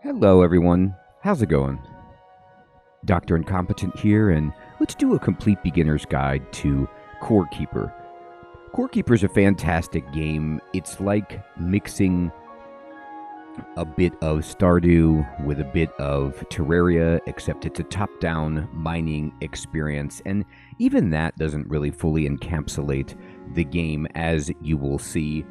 Hello everyone, how's it going? Dr. Incompetent here, and let's do a complete beginner's guide to Core Keeper. Core Keeper is a fantastic game. It's like mixing a bit of Stardew with a bit of Terraria, except it's a top-down mining experience, and even that doesn't really fully encapsulate the game, as you will see.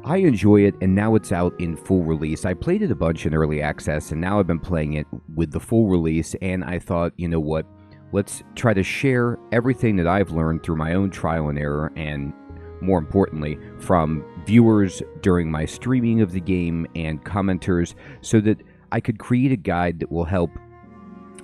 I enjoy it, and now it's out in full release. I played it a bunch in early access, and now I've been playing it with the full release, and I thought, you know what, let's try to share everything that I've learned through my own trial and error, and more importantly, from viewers during my streaming of the game and commenters, so that I could create a guide that will help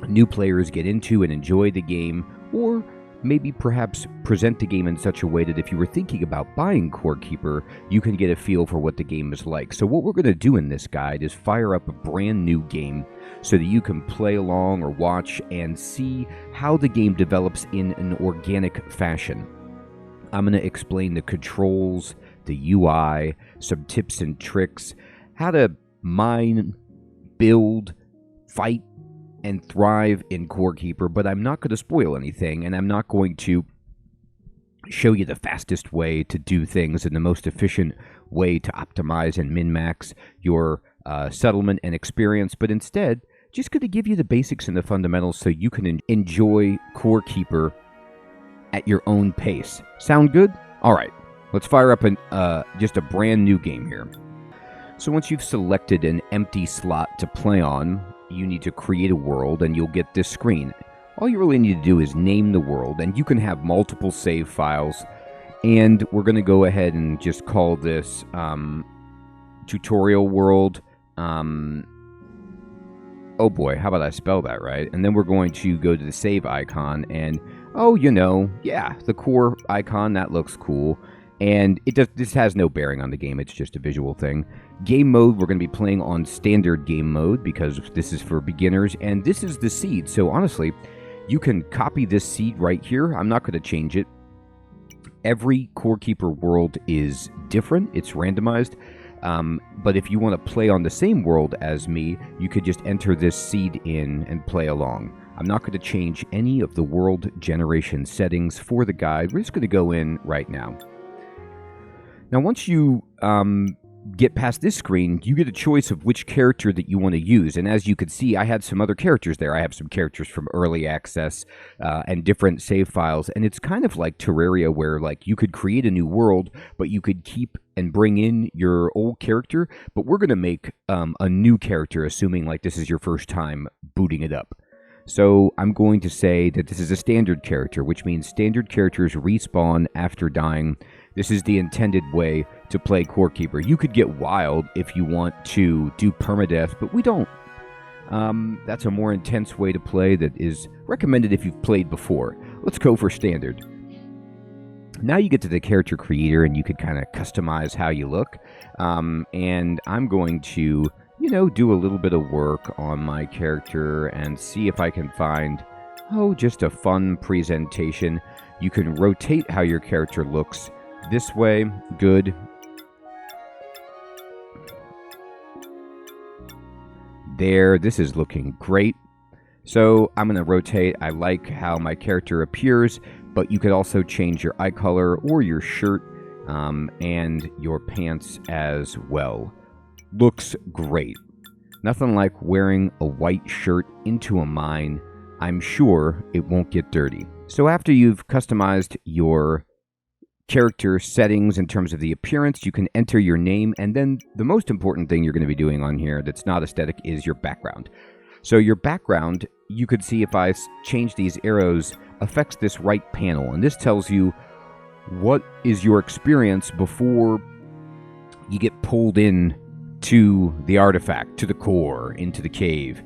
new players get into and enjoy the game, or maybe perhaps present the game in such a way that if you were thinking about buying Core Keeper, you can get a feel for what the game is like. So what we're going to do in this guide is fire up a brand new game so that you can play along or watch and see how the game develops in an organic fashion. I'm going to explain the controls, the UI, some tips and tricks, how to mine, build, fight, and thrive in Core Keeper, but I'm not going to spoil anything, and I'm not going to show you the fastest way to do things and the most efficient way to optimize and min-max your settlement and experience, but instead, just going to give you the basics and the fundamentals so you can enjoy Core Keeper at your own pace. Sound good? All right, let's fire up just a brand new game here. So once you've selected an empty slot to play on, you need to create a world, and you'll get this screen. All you really need to do is name the world, and you can have multiple save files, and we're going to go ahead and just call this tutorial world. Oh boy, how about I spell that right? And then we're going to go to the save icon, and yeah, the core icon, that looks cool. And this has no bearing on the game, it's just a visual thing. Game mode, we're going to be playing on standard game mode because this is for beginners, and this is the seed. So honestly, you can copy this seed right here. I'm not going to change it. Every Core Keeper world is different, it's randomized. But if you want to play on the same world as me, you could just enter this seed in and play along. I'm not going to change any of the world generation settings for the guide. We're just going to go in right now. Now, once you get past this screen, you get a choice of which character that you want to use. And as you can see, I had some other characters there. I have some characters from early access and different save files. And it's kind of like Terraria, where like you could create a new world, but you could keep and bring in your old character. But we're going to make a new character, assuming like this is your first time booting it up. So I'm going to say that this is a standard character, which means standard characters respawn after dying. This is the intended way to play Core Keeper. You could get wild if you want to do permadeath, but we don't. That's a more intense way to play that is recommended if you've played before. Let's go for standard. Now you get to the character creator, and you could kind of customize how you look. And I'm going to, do a little bit of work on my character and see if I can find, just a fun presentation. You can rotate how your character looks. This way, good. There, this is looking great. So I'm going to rotate. I like how my character appears, but you could also change your eye color or your shirt and your pants as well. Looks great. Nothing like wearing a white shirt into a mine. I'm sure it won't get dirty. So after you've customized your character settings in terms of the appearance, you can enter your name, and then the most important thing you're going to be doing on here that's not aesthetic is your background. So your background, you could see if I change these arrows, affects this right panel, and this tells you what is your experience before you get pulled in to the artifact, to the core, into the cave.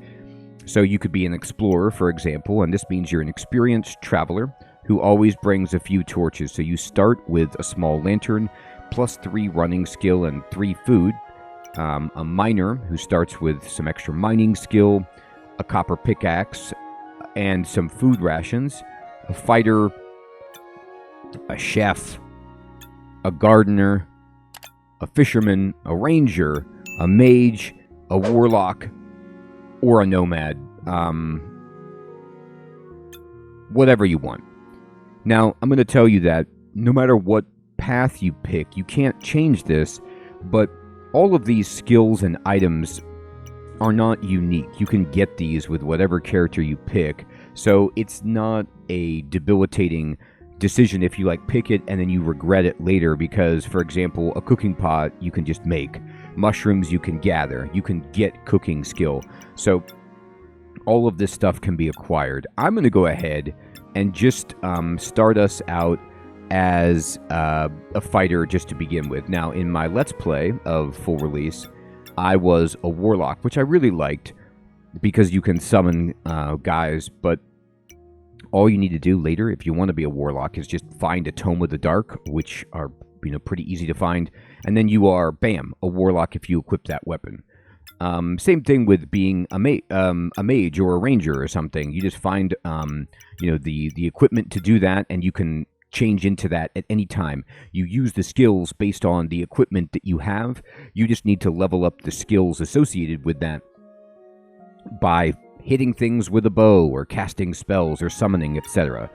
So you could be an explorer, for example, and this means you're an experienced traveler who always brings a few torches. So you start with a small lantern, plus 3 running skill and 3 food. A miner who starts with some extra mining skill, a copper pickaxe, and some food rations. A fighter, a chef, a gardener, a fisherman, a ranger, a mage, a warlock, or a nomad. Whatever you want. Now, I'm going to tell you that no matter what path you pick, you can't change this, but all of these skills and items are not unique. You can get these with whatever character you pick, so it's not a debilitating decision if you pick it and then you regret it later because, for example, a cooking pot you can just make. Mushrooms you can gather. You can get cooking skill. So all of this stuff can be acquired. I'm going to go ahead and just start us out as a fighter just to begin with. Now, in my Let's Play of Full Release, I was a warlock, which I really liked because you can summon guys, but all you need to do later, if you want to be a warlock, is just find a Tome of the Dark, which are pretty easy to find, and then you are, bam, a warlock if you equip that weapon. Same thing with being a mage or a ranger or something. You just find the equipment to do that, and you can change into that at any time. You use the skills based on the equipment that you have. You just need to level up the skills associated with that by hitting things with a bow or casting spells or summoning, etc.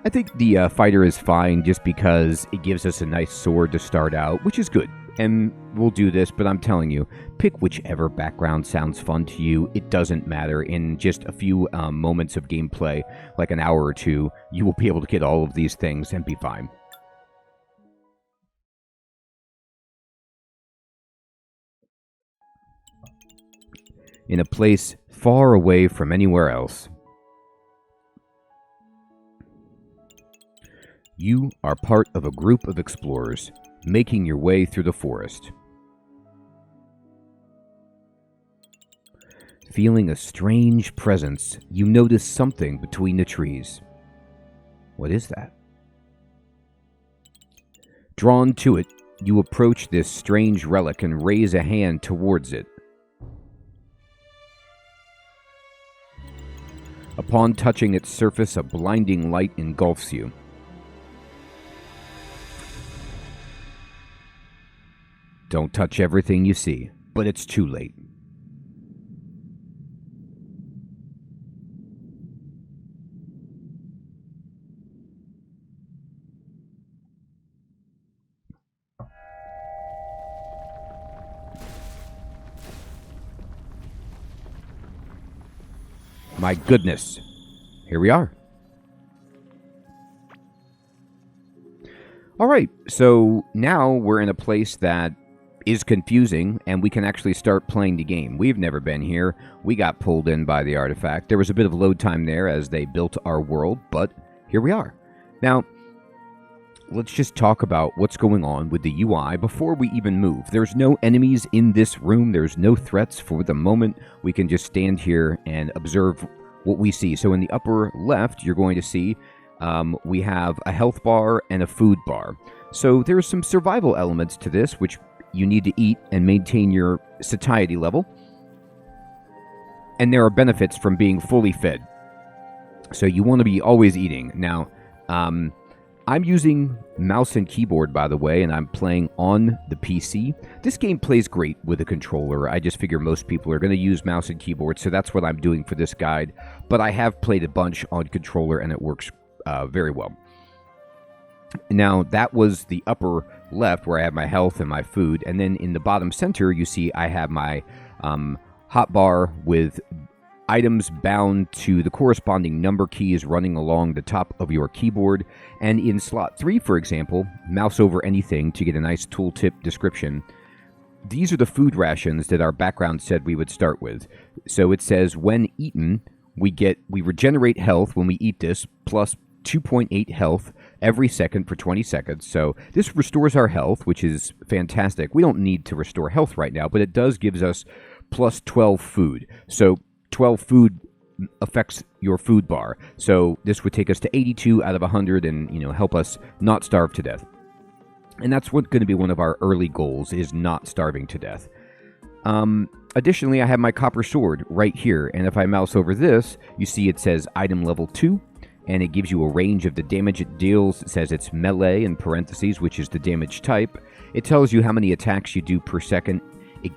I think the fighter is fine just because it gives us a nice sword to start out, which is good. And we'll do this, but I'm telling you, pick whichever background sounds fun to you. It doesn't matter. In just a few moments of gameplay, like an hour or two, you will be able to get all of these things and be fine. In a place far away from anywhere else, you are part of a group of explorers making your way through the forest. Feeling a strange presence, you notice something between the trees. What is that? Drawn to it, you approach this strange relic and raise a hand towards it. Upon touching its surface, a blinding light engulfs you. Don't touch everything you see, but it's too late. My goodness. Here we are. All right, so now we're in a place that is confusing, and we can actually start playing the game. We've never been here. We got pulled in by the artifact. There was a bit of load time there as they built our world, but here we are. Now, let's just talk about what's going on with the UI before we even move. There's no enemies in this room. There's no threats for the moment. We can just stand here and observe what we see. So in the upper left, you're going to see we have a health bar and a food bar. So there's some survival elements to this, which you need to eat and maintain your satiety level. And there are benefits from being fully fed. So you want to be always eating. Now, I'm using mouse and keyboard, by the way, and I'm playing on the PC. This game plays great with a controller. I just figure most people are going to use mouse and keyboard, so that's what I'm doing for this guide. But I have played a bunch on controller, and it works very well. Now, that was the upper left where I have my health and my food. And then in the bottom center, you see I have my hotbar with items bound to the corresponding number keys running along the top of your keyboard. And in slot 3, for example, mouse over anything to get a nice tooltip description. These are the food rations that our background said we would start with. So it says, when eaten, we regenerate health when we eat this, plus 2.8 health every second for 20 seconds. So this restores our health, which is fantastic. We don't need to restore health right now, but it does gives us plus 12 food. So 12 food affects your food bar. So this would take us to 82 out of 100 and, help us not starve to death. And that's what's going to be one of our early goals, is not starving to death. Additionally, I have my copper sword right here. And if I mouse over this, you see it says item level 2. And it gives you a range of the damage it deals. It says it's melee in parentheses, which is the damage type. It tells you how many attacks you do per second.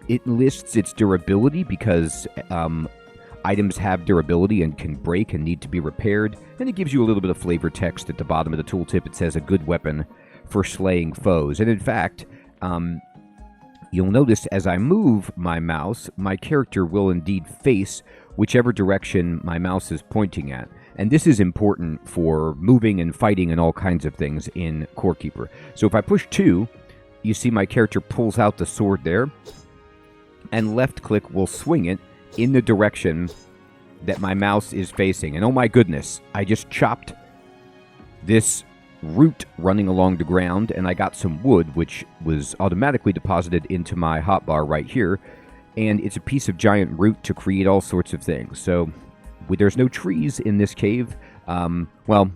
It lists its durability because items have durability and can break and need to be repaired, and it gives you a little bit of flavor text at the bottom of the tooltip. It says a good weapon for slaying foes, and in fact, you'll notice as I move my mouse, my character will indeed face whichever direction my mouse is pointing at. And this is important for moving and fighting and all kinds of things in Core Keeper. So if I push 2, you see my character pulls out the sword there, and left click will swing it in the direction that my mouse is facing. And oh my goodness, I just chopped this root running along the ground, and I got some wood, which was automatically deposited into my hotbar right here. And it's a piece of giant root to create all sorts of things. So there's no trees in this cave. Well,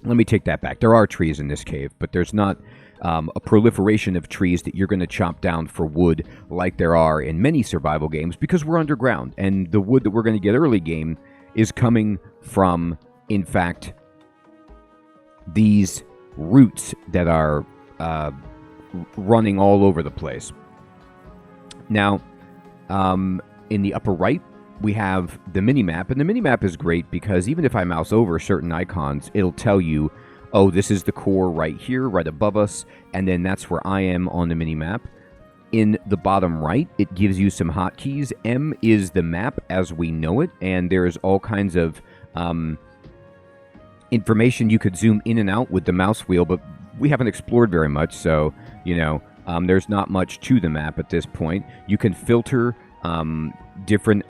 let me take that back. There are trees in this cave, but there's not a proliferation of trees that you're going to chop down for wood like there are in many survival games, because we're underground. And the wood that we're going to get early game is coming from, in fact, these roots that are running all over the place. Now, in the upper right, we have the mini-map, and the mini-map is great because even if I mouse over certain icons, it'll tell you, oh, this is the core right here, right above us, and then that's where I am on the mini-map. In the bottom right, it gives you some hotkeys. M is the map as we know it, and there's all kinds of information you could zoom in and out with the mouse wheel, but we haven't explored very much, so, there's not much to the map at this point. You can filter different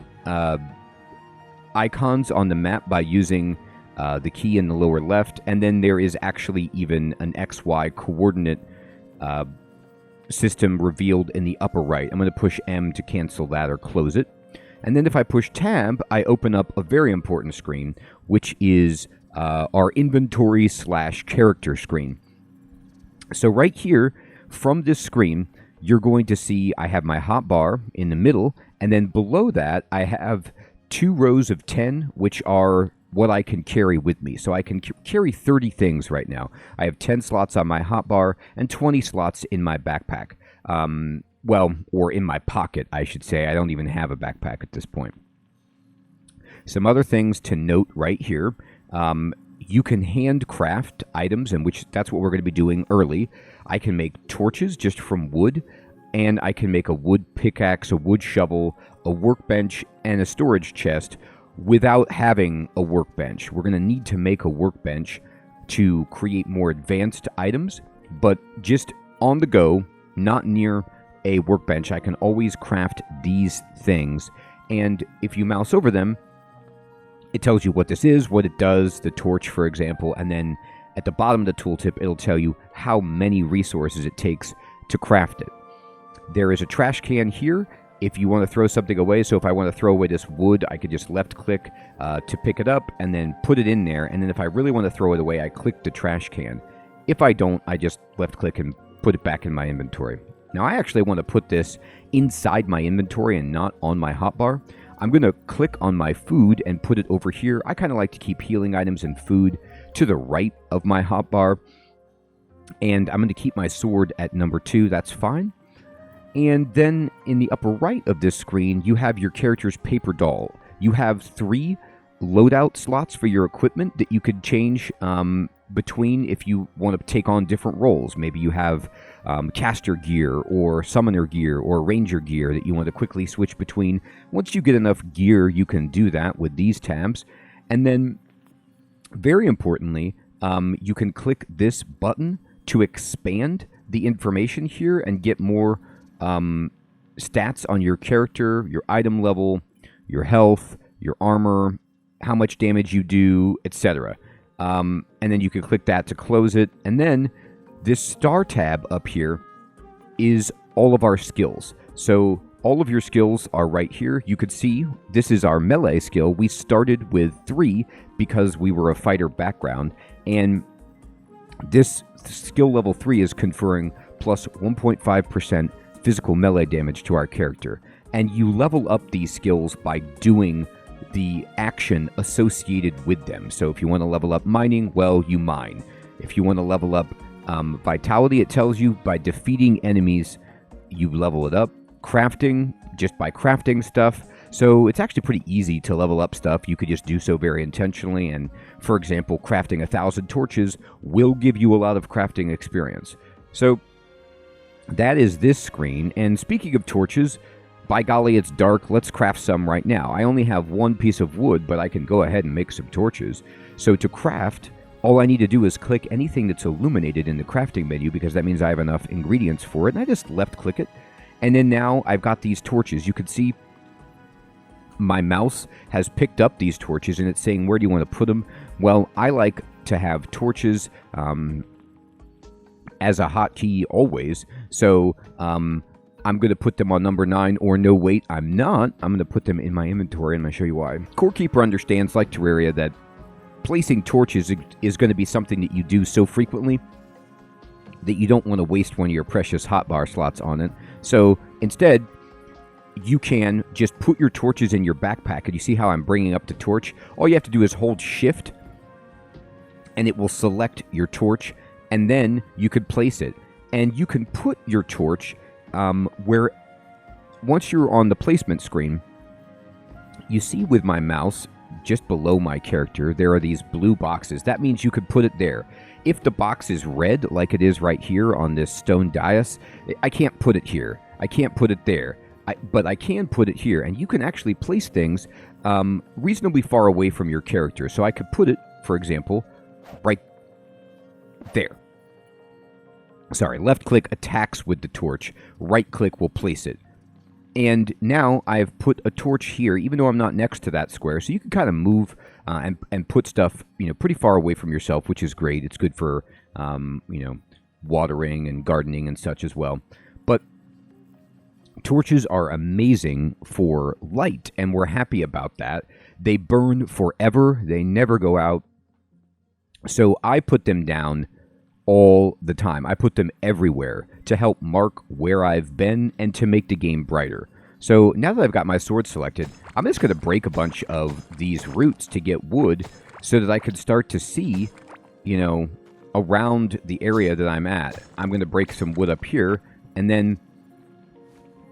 icons on the map by using the key in the lower left, and then there is actually even an XY coordinate system revealed in the upper right. I'm going to push M to cancel that or close it. And then if I push Tab, I open up a very important screen, which is our inventory/character screen. So right here, from this screen, you're going to see I have my hotbar in the middle, and then below that, I have 2 rows of 10, which are what I can carry with me. So I can carry 30 things right now. I have 10 slots on my hotbar and 20 slots in my backpack. Or in my pocket, I should say. I don't even have a backpack at this point. Some other things to note right here. You can handcraft items, and that's what we're going to be doing early. I can make torches just from wood, and I can make a wood pickaxe, a wood shovel, a workbench, and a storage chest without having a workbench. We're going to need to make a workbench to create more advanced items, but just on the go, not near a workbench, I can always craft these things. And if you mouse over them, it tells you what this is, what it does, the torch, for example, and then at the bottom of the tooltip, it'll tell you how many resources it takes to craft it. There is a trash can here if you want to throw something away. So if I want to throw away this wood, I could just left-click to pick it up and then put it in there. And then if I really want to throw it away, I click the trash can. If I don't, I just left-click and put it back in my inventory. Now, I actually want to put this inside my inventory and not on my hotbar. I'm going to click on my food and put it over here. I kind of like to keep healing items and food to the right of my hotbar. And I'm going to keep my sword at number 2. That's fine. And then in the upper right of this screen, you have your character's paper doll. You have 3 loadout slots for your equipment that you could change between if you want to take on different roles. Maybe you have caster gear or summoner gear or ranger gear that you want to quickly switch between. Once you get enough gear, you can do that with these tabs. And then, very importantly, you can click this button to expand the information here and get more stats on your character, your item level, your health, your armor, how much damage you do, etc. And then you can click that to close it. And then this star tab up here is all of our skills. So all of your skills are right here. You could see this is our melee skill. We started with 3 because we were a fighter background. And this skill level 3 is conferring plus 1.5% physical melee damage to our character. And you level up these skills by doing the action associated with them. So if you want to level up mining, well, you mine. If you want to level up vitality, it tells you by defeating enemies, you level it up. crafting just by crafting stuff. So it's actually pretty easy to level up stuff. You could just do so very intentionally. And for example, crafting 1,000 torches will give you a lot of crafting experience. So that is this screen. And speaking of torches, by golly, it's dark. Let's craft some right now. I only have one piece of wood, but I can go ahead and make some torches. So to craft, all I need to do is click anything that's illuminated in the crafting menu, because that means I have enough ingredients for it. And I just left click it. And then now I've got these torches. You can see my mouse has picked up these torches and it's saying, where do you want to put them? Well, I like to have torches as a hotkey always. So I'm going to put them on number 9, or no, wait, I'm not. I'm going to put them in my inventory, and I'm going to show you why. Core Keeper understands, like Terraria, that placing torches is going to be something that you do so frequently that you don't want to waste one of your precious hotbar slots on it. So instead, you can just put your torches in your backpack. And you see how I'm bringing up the torch? All you have to do is hold shift and it will select your torch, and then you could place it. And you can put your torch where, once you're on the placement screen, you see with my mouse just below my character, there are these blue boxes. That means you could put it there. If the box is red, like it is right here on this stone dais, I can't put it here. I can't put it there. But I can put it here, and you can actually place things reasonably far away from your character. So I could put it, for example, right there. Sorry, left click attacks with the torch. Right click will place it. And now I've put a torch here, even though I'm not next to that square. So you can kind of move and put stuff, pretty far away from yourself, which is great. It's good for, watering and gardening and such as well. But torches are amazing for light, and we're happy about that. They burn forever. They never go out. So I put them down all the time. I put them everywhere to help mark where I've been and to make the game brighter. So now that I've got my sword selected, I'm just going to break a bunch of these roots to get wood so that I could start to see, around the area that I'm at. I'm going to break some wood up here, and then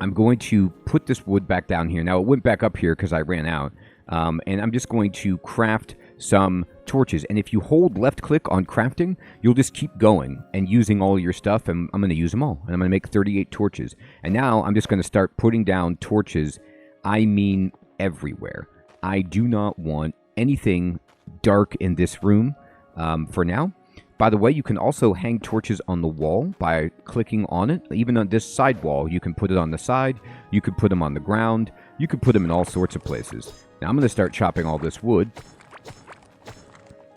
I'm going to put this wood back down here. Now, it went back up here because I ran out. And I'm just going to craft some torches. And if you hold left click on crafting, you'll just keep going and using all your stuff. And I'm going to use them all. And I'm going to make 38 torches. And now I'm just going to start putting down torches. I mean, everywhere. I do not want anything dark in this room for now. By the way, you can also hang torches on the wall by clicking on it. Even on this side wall, you can put it on the side. You could put them on the ground. You could put them in all sorts of places. Now I'm going to start chopping all this wood.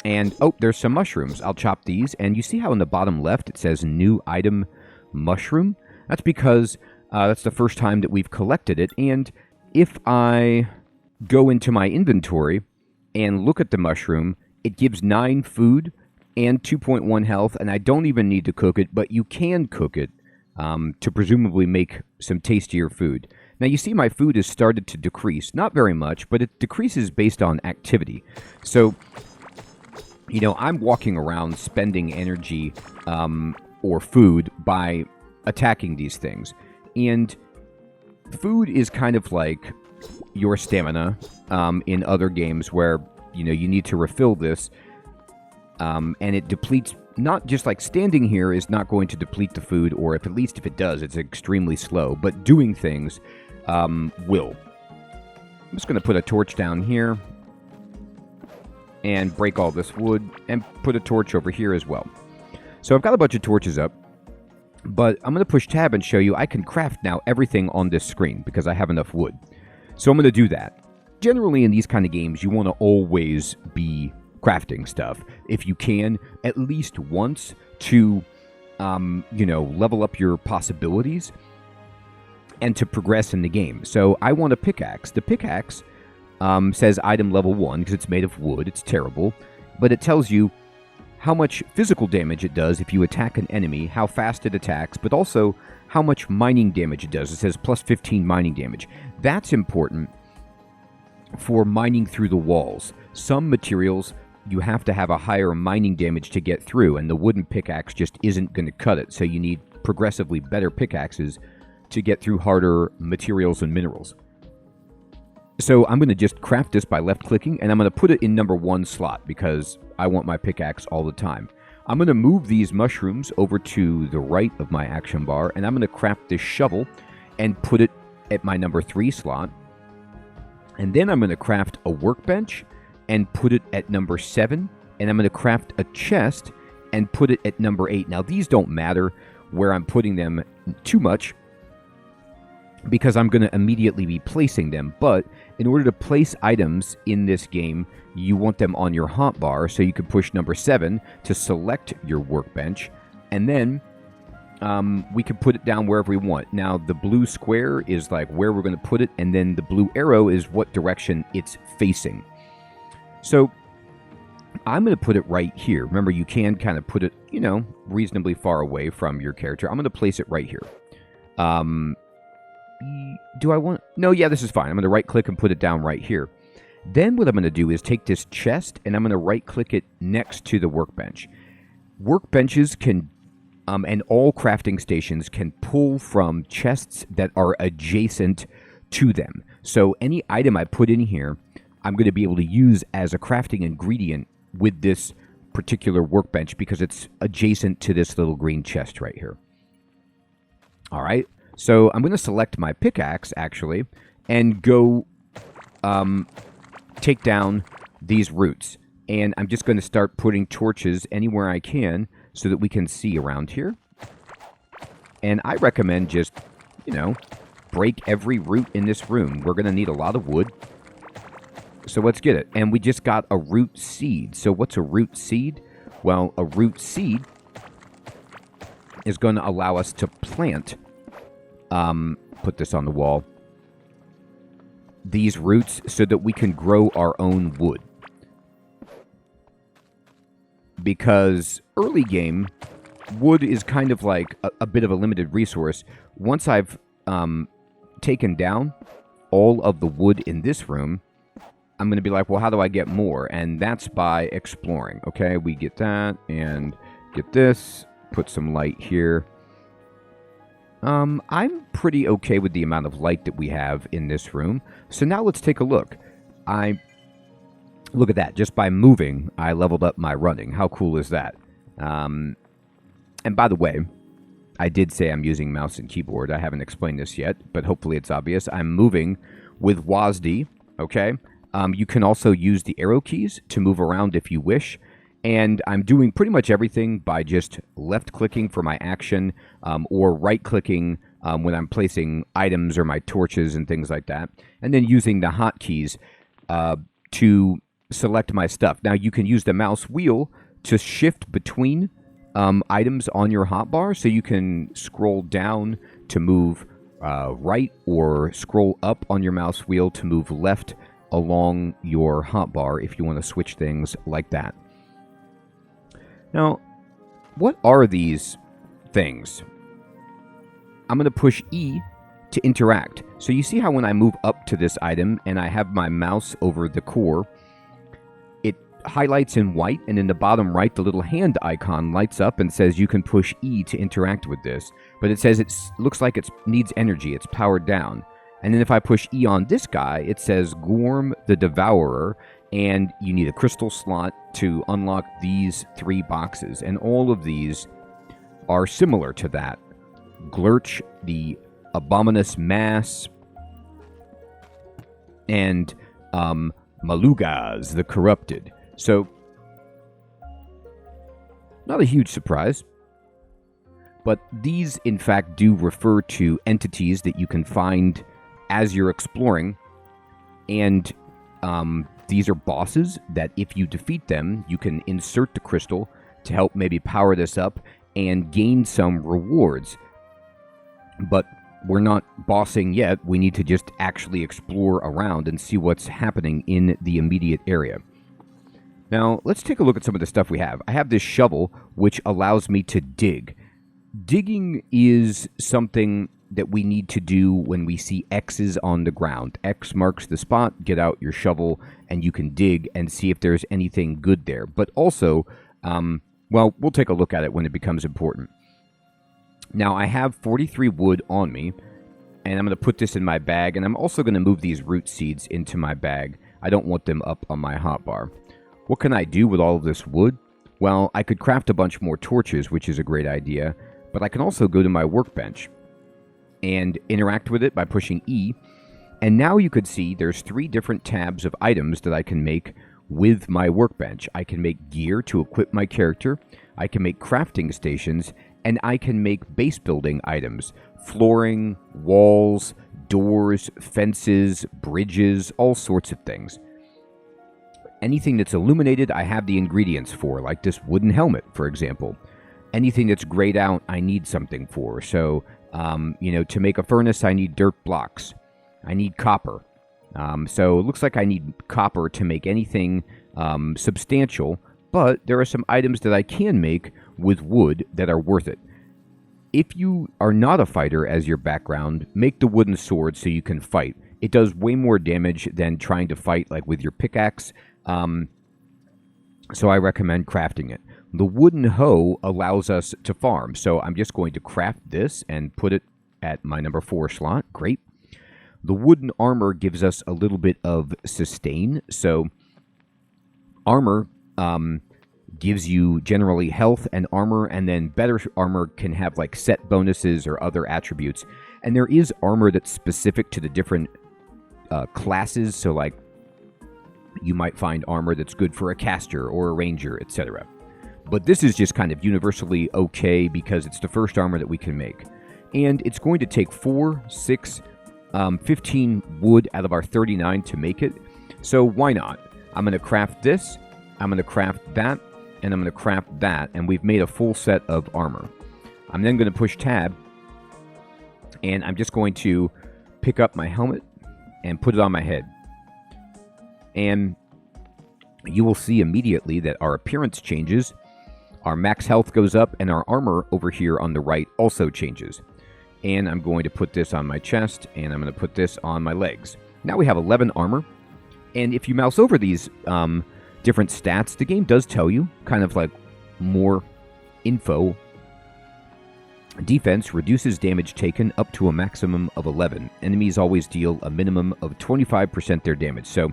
And, oh, there's some mushrooms. I'll chop these. And you see how in the bottom left it says new item mushroom? That's because that's the first time that we've collected it. And if I go into my inventory and look at the mushroom, it gives 9 food and 2.1 health, and I don't even need to cook it, but you can cook it to presumably make some tastier food. Now, you see my food has started to decrease. Not very much, but it decreases based on activity. So, I'm walking around spending energy or food by attacking these things. And food is kind of like your stamina in other games where, you need to refill this. And it depletes, not just like standing here is not going to deplete the food, or at least if it does, it's extremely slow. But doing things will. I'm just going to put a torch down here and break all this wood and put a torch over here as well. So I've got a bunch of torches up, but I'm going to push tab and show you I can craft now everything on this screen because I have enough wood. So I'm going to do that. Generally in these kind of games, you want to always be crafting stuff if you can, at least once to level up your possibilities and to progress in the game. So I want a pickaxe. The pickaxe says item level 1 because it's made of wood. It's terrible, but it tells you how much physical damage it does if you attack an enemy, how fast it attacks, but also how much mining damage it does. It says plus 15 mining damage. That's important for mining through the walls. Some materials you have to have a higher mining damage to get through, and the wooden pickaxe just isn't going to cut it. So you need progressively better pickaxes to get through harder materials and minerals. So I'm going to just craft this by left-clicking, and I'm going to put it in number 1 slot because I want my pickaxe all the time. I'm going to move these mushrooms over to the right of my action bar, and I'm going to craft this shovel and put it at my number 3 slot. And then I'm going to craft a workbench and put it at number 7, and I'm going to craft a chest and put it at number 8. Now, these don't matter where I'm putting them too much, because I'm going to immediately be placing them. But in order to place items in this game, you want them on your hotbar, so you can push number 7 to select your workbench, and then we can put it down wherever we want. Now, the blue square is like where we're going to put it, and then the blue arrow is what direction it's facing. So I'm going to put it right here. Remember, you can kind of put it, reasonably far away from your character. I'm going to place it right here. Do I want... No, yeah, this is fine. I'm going to right-click and put it down right here. Then what I'm going to do is take this chest, and I'm going to right-click it next to the workbench. Workbenches can, and all crafting stations can pull from chests that are adjacent to them. So any item I put in here, I'm going to be able to use as a crafting ingredient with this particular workbench because it's adjacent to this little green chest right here. All right. So I'm going to select my pickaxe, actually, and go take down these roots. And I'm just going to start putting torches anywhere I can so that we can see around here. And I recommend just, break every root in this room. We're going to need a lot of wood. So let's get it. And we just got a root seed. So what's a root seed? Well, a root seed is going to allow us to plant... put this on the wall, these roots so that we can grow our own wood. Because early game, wood is kind of like a bit of a limited resource. Once I've taken down all of the wood in this room, I'm going to be like, well, how do I get more? And that's by exploring. Okay, we get that and get this, put some light here. I'm pretty okay with the amount of light that we have in this room. So now let's take a look. Look at that. Just by moving, I leveled up my running. How cool is that? And by the way, I did say I'm using mouse and keyboard. I haven't explained this yet, but hopefully it's obvious. I'm moving with WASD, okay? You can also use the arrow keys to move around if you wish. And I'm doing pretty much everything by just left-clicking for my action or right-clicking when I'm placing items or my torches and things like that. And then using the hotkeys to select my stuff. Now, you can use the mouse wheel to shift between items on your hotbar. So you can scroll down to move right or scroll up on your mouse wheel to move left along your hotbar if you want to switch things like that. Now, what are these things? I'm going to push E to interact. So you see how when I move up to this item and I have my mouse over the core, it highlights in white, and in the bottom right, the little hand icon lights up and says you can push E to interact with this. But it says it looks like it needs energy. It's powered down. And then if I push E on this guy, it says Gorm the Devourer, and you need a crystal slot to unlock these 3 boxes. And all of these are similar to that. Glurch, the Abominous Mass, and Malugaz, the Corrupted. So, not a huge surprise. But these, in fact, do refer to entities that you can find as you're exploring. And these are bosses that if you defeat them, you can insert the crystal to help maybe power this up and gain some rewards. But we're not bossing yet. We need to just actually explore around and see what's happening in the immediate area. Now, let's take a look at some of the stuff we have. I have this shovel, which allows me to dig. Digging is something that we need to do when we see X's on the ground. X marks the spot, get out your shovel, and you can dig and see if there's anything good there. But also, well, we'll take a look at it when it becomes important. Now, I have 43 wood on me, And I'm going to put this in my bag, and I'm also going to move these root seeds into my bag. I don't want them up on my hotbar. What can I do with all of this wood? Well, I could craft a bunch more torches, which is a great idea, but I can also go to my workbench and interact with it by pushing E. And now you could see there's 3 different tabs of items that I can make with my workbench. I can make gear to equip my character, I can make crafting stations, and I can make base building items. Flooring, walls, doors, fences, bridges, all sorts of things. Anything that's illuminated, I have the ingredients for, like this wooden helmet, for example. Anything that's grayed out, I need something for. So, to make a furnace, I need dirt blocks. I need copper. So it looks like I need copper to make anything substantial, but there are some items that I can make with wood that are worth it. If you are not a fighter as your background, make the wooden sword so you can fight. It does way more damage than trying to fight like with your pickaxe, so I recommend crafting it. The wooden hoe allows us to farm, so I'm just going to craft this and put it at my number 4 slot. Great. The wooden armor gives us a little bit of sustain, so armor gives you generally health and armor, and then better armor can have like set bonuses or other attributes. And there is armor that's specific to the different classes, so like you might find armor that's good for a caster or a ranger, etc. But this is just kind of universally okay because it's the first armor that we can make. And it's going to take 4, 6, 15 wood out of our 39 to make it. So why not? I'm going to craft this, I'm going to craft that, and I'm going to craft that, and we've made a full set of armor. I'm then going to push tab, and I'm just going to pick up my helmet and put it on my head. And you will see immediately that our appearance changes, our max health goes up, and our armor over here on the right also changes. And I'm going to put this on my chest, and I'm going to put this on my legs. Now we have 11 armor, and if you mouse over these different stats, the game does tell you kind of like more info. Defense reduces damage taken up to a maximum of 11. Enemies always deal a minimum of 25% their damage. So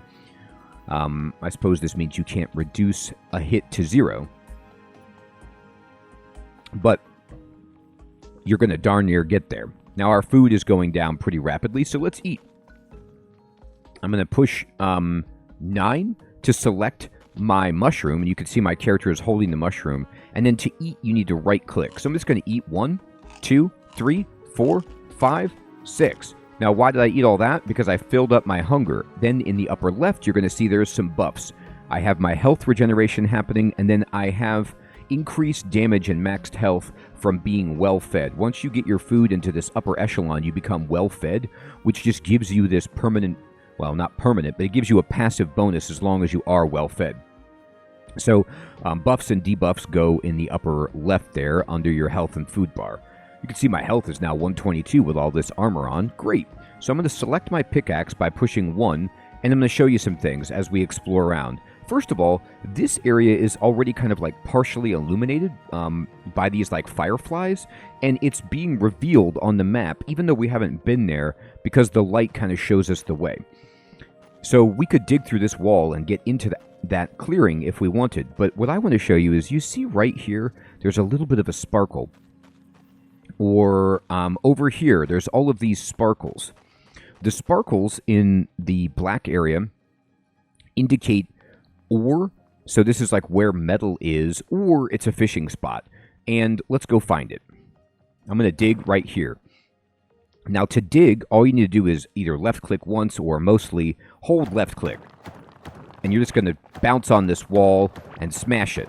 I suppose this means you can't reduce a hit to 0. But you're going to darn near get there. Now our food is going down pretty rapidly, so let's eat. I'm going to push 9 to select my mushroom, and you can see my character is holding the mushroom. And then to eat, you need to right click. So I'm just going to eat 1, 2, 3, 4, 5, 6. Now, why did I eat all that? Because I filled up my hunger. Then in the upper left, you're going to see there's some buffs. I have my health regeneration happening, and then I have increased damage and maxed health from being well-fed. Once you get your food into this upper echelon, you become well-fed, which just gives you this permanent, well, not permanent, but it gives you a passive bonus as long as you are well-fed. So buffs and debuffs go in the upper left there under your health and food bar. You can see my health is now 122 with all this armor on. Great. So I'm going to select my pickaxe by pushing 1, and I'm going to show you some things as we explore around. First of all, this area is already kind of like partially illuminated by these like fireflies, and it's being revealed on the map, even though we haven't been there, because the light kind of shows us the way. So we could dig through this wall and get into that clearing if we wanted, but what I want to show you is you see right here, there's a little bit of a sparkle. Or over here, there's all of these sparkles. The sparkles in the black area indicate ore, so this is like where metal is, or it's a fishing spot. And let's go find it. I'm going to dig right here. Now to dig, all you need to do is either left click once or mostly hold left click. And you're just going to bounce on this wall and smash it.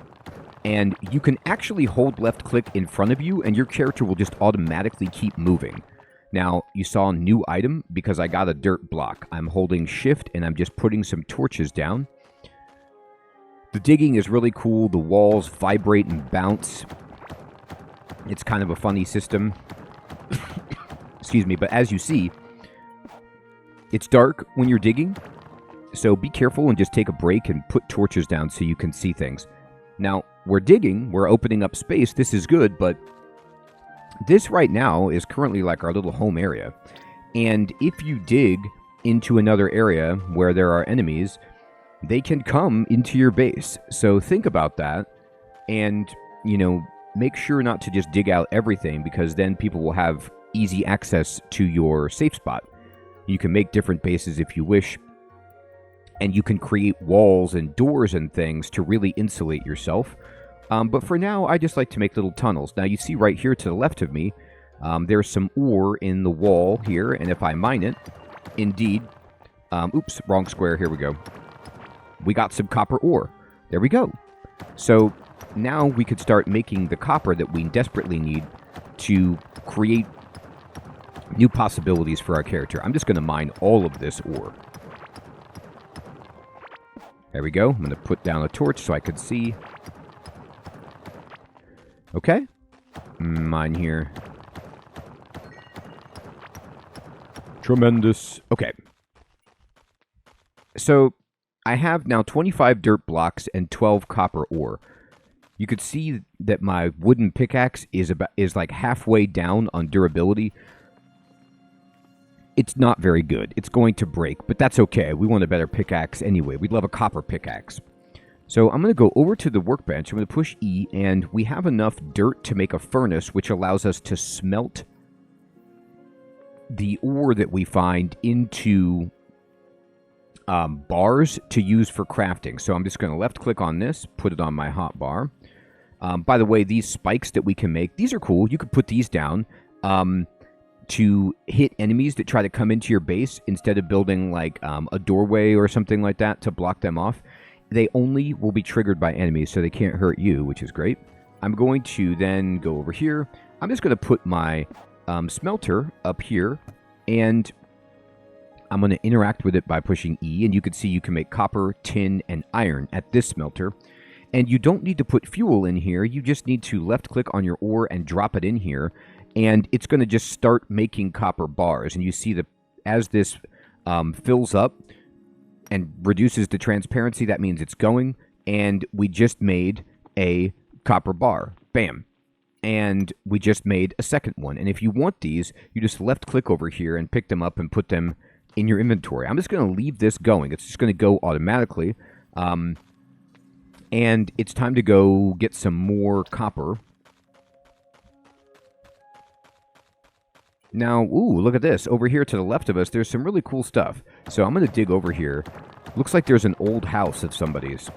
And you can actually hold left click in front of you and your character will just automatically keep moving. Now, you saw a new item because I got a dirt block. I'm holding shift and I'm just putting some torches down. The digging is really cool. The walls vibrate and bounce. It's kind of a funny system. Excuse me, but as you see, it's dark when you're digging. So be careful and just take a break and put torches down so you can see things. Now, we're digging, we're opening up space, this is good, but this right now is currently like our little home area. And if you dig into another area where there are enemies, they can come into your base. So think about that and, make sure not to just dig out everything, because then people will have easy access to your safe spot. You can make different bases if you wish, and you can create walls and doors and things to really insulate yourself. But for now, I just like to make little tunnels. Now, you see right here to the left of me, there's some ore in the wall here, and if I mine it, indeed, oops, wrong square, here we go. We got some copper ore. There we go. So now we could start making the copper that we desperately need to create new possibilities for our character. I'm just going to mine all of this ore. There we go. I'm going to put down a torch so I could see. Okay. Mine here. Tremendous. Okay. So I have now 25 dirt blocks and 12 copper ore. You could see that my wooden pickaxe is like halfway down on durability. It's not very good. It's going to break, but that's okay. We want a better pickaxe anyway. We'd love a copper pickaxe. So I'm going to go over to the workbench. I'm going to push E, and we have enough dirt to make a furnace, which allows us to smelt the ore that we find into bars to use for crafting. So I'm just going to left click on this, put it on my hot bar. By the way, these spikes that we can make, these are cool. You could put these down to hit enemies that try to come into your base instead of building like a doorway or something like that to block them off. They only will be triggered by enemies, so they can't hurt you, which is great. I'm going to then go over here. I'm just going to put my smelter up here, and I'm going to interact with it by pushing E, and you can see you can make copper, tin, and iron at this smelter. And you don't need to put fuel in here. You just need to left-click on your ore and drop it in here, and it's going to just start making copper bars. And you see that as this fills up and reduces the transparency, that means it's going, and we just made a copper bar. Bam. And we just made a second one. And if you want these, you just left-click over here and pick them up and put them in your inventory. I'm just going to leave this going. It's just going to go automatically. And it's time to go get some more copper. Now, ooh, look at this. Over here to the left of us, there's some really cool stuff. So I'm going to dig over here. Looks like there's an old house of somebody's.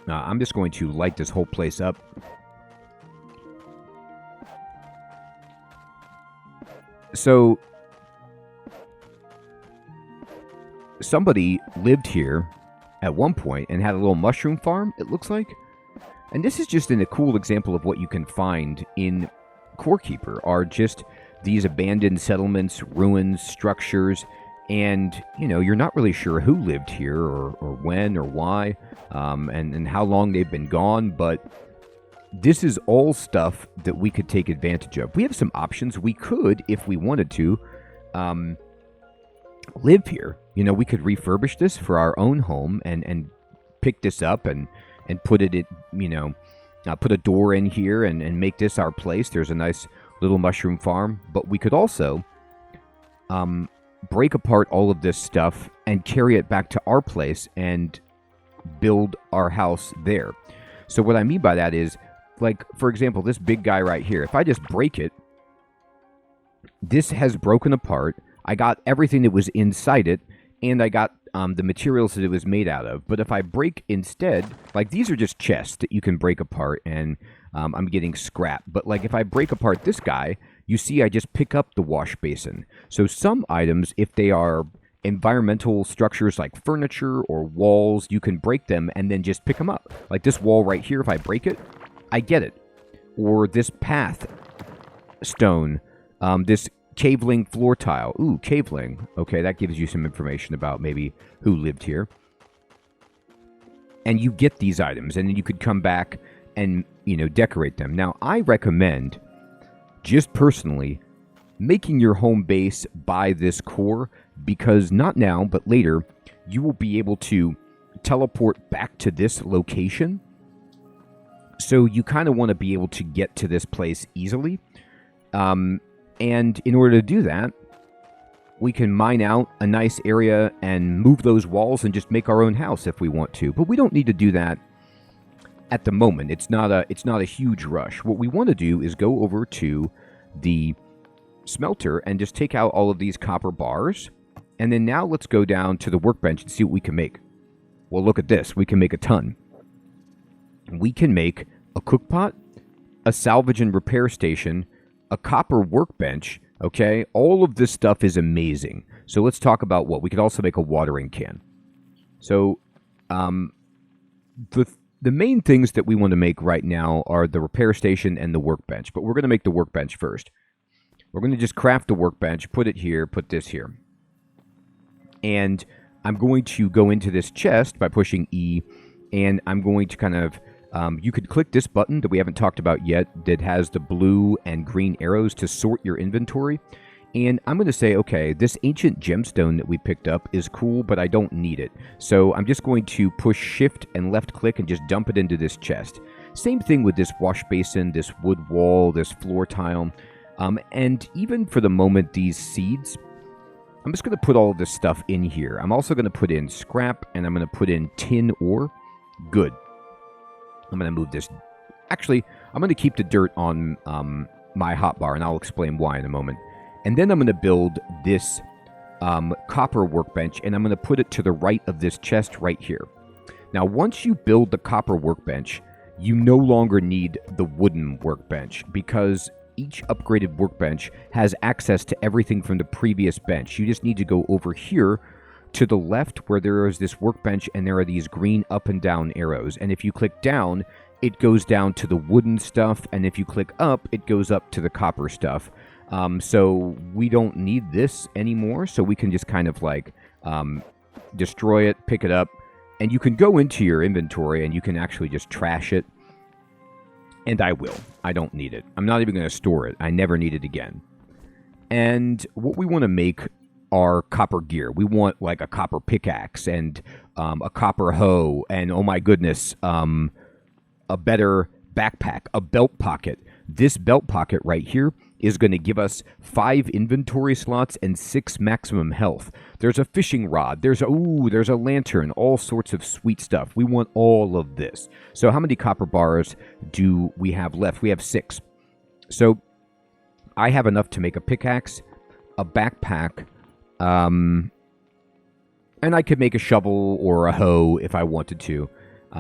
I'm just going to light this whole place up. So somebody lived here at one point and had a little mushroom farm, it looks like. And this is just a cool example of what you can find in Core Keeper, are just these abandoned settlements, ruins, structures, and, you're not really sure who lived here or when or why, and how long they've been gone, but this is all stuff that we could take advantage of. We have some options. We could, if we wanted to, live here. We could refurbish this for our own home and pick this up and put it in, put a door in here and make this our place. There's a nice little mushroom farm. But we could also break apart all of this stuff and carry it back to our place and build our house there. So what I mean by that is, like, for example, this big guy right here, if I just break it, this has broken apart. I got everything that was inside it, and I got the materials that it was made out of. But if I break instead, like, these are just chests that you can break apart, and I'm getting scrap. But, like, if I break apart this guy, you see I just pick up the wash basin. So some items, if they are environmental structures like furniture or walls, you can break them and then just pick them up. Like this wall right here, if I break it, I get it. Or this path stone, this caveling floor tile. Ooh, caveling. Okay, that gives you some information about maybe who lived here. And you get these items, and then you could come back and, decorate them. Now, I recommend, just personally, making your home base by this core, because not now, but later, you will be able to teleport back to this location. So you kind of want to be able to get to this place easily. And in order to do that, we can mine out a nice area and move those walls and just make our own house if we want to. But we don't need to do that at the moment. It's not a huge rush. What we want to do is go over to the smelter and just take out all of these copper bars. And then now let's go down to the workbench and see what we can make. Well, look at this. We can make a ton. We can make a cook pot, a salvage and repair station, a copper workbench. Okay, all of this stuff is amazing. So let's talk about what we could also make a watering can. So the main things that we want to make right now are the repair station and the workbench. But we're going to make the workbench first. We're going to just craft the workbench, put it here, put this here. And I'm going to go into this chest by pushing E, and I'm going to kind of, you could click this button that we haven't talked about yet that has the blue and green arrows to sort your inventory. And I'm going to say, okay, this ancient gemstone that we picked up is cool, but I don't need it. So I'm just going to push shift and left click and just dump it into this chest. Same thing with this wash basin, this wood wall, this floor tile. And even for the moment, these seeds, I'm just going to put all of this stuff in here. I'm also going to put in scrap, and I'm going to put in tin ore. Good. I'm going to move this. Actually, I'm going to keep the dirt on my hotbar, and I'll explain why in a moment. And then I'm going to build this copper workbench, and I'm going to put it to the right of this chest right here. Now, once you build the copper workbench, you no longer need the wooden workbench, because each upgraded workbench has access to everything from the previous bench. You just need to go over here to the left where there is this workbench, and there are these green up and down arrows. And if you click down, it goes down to the wooden stuff, and if you click up, it goes up to the copper stuff. So we don't need this anymore, so we can just kind of like destroy it, pick it up, and you can go into your inventory and you can actually just trash it. And I will. I don't need it. I'm not even going to store it. I never need it again. And what we want to make are copper gear. We want like a copper pickaxe and a copper hoe and, oh my goodness, a better backpack, a belt pocket. This belt pocket right here is going to give us 5 inventory slots and 6 maximum health. There's a fishing rod. There's a lantern. All sorts of sweet stuff. We want all of this. So how many copper bars do we have left? We have 6. So I have enough to make a pickaxe, a backpack, and I could make a shovel or a hoe if I wanted to.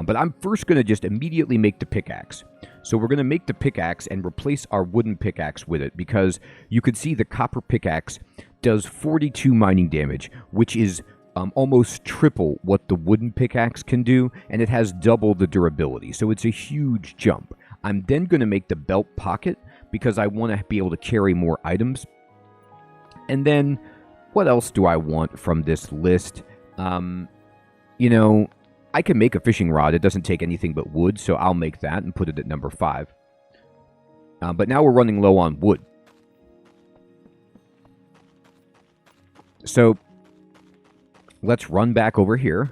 But I'm first going to just immediately make the pickaxe. So we're going to make the pickaxe and replace our wooden pickaxe with it, because you could see the copper pickaxe does 42 mining damage, which is almost triple what the wooden pickaxe can do, and it has double the durability. So it's a huge jump. I'm then going to make the belt pocket because I want to be able to carry more items. And then what else do I want from this list? I can make a fishing rod. It doesn't take anything but wood, so I'll make that and put it at number 5. But now we're running low on wood. So let's run back over here.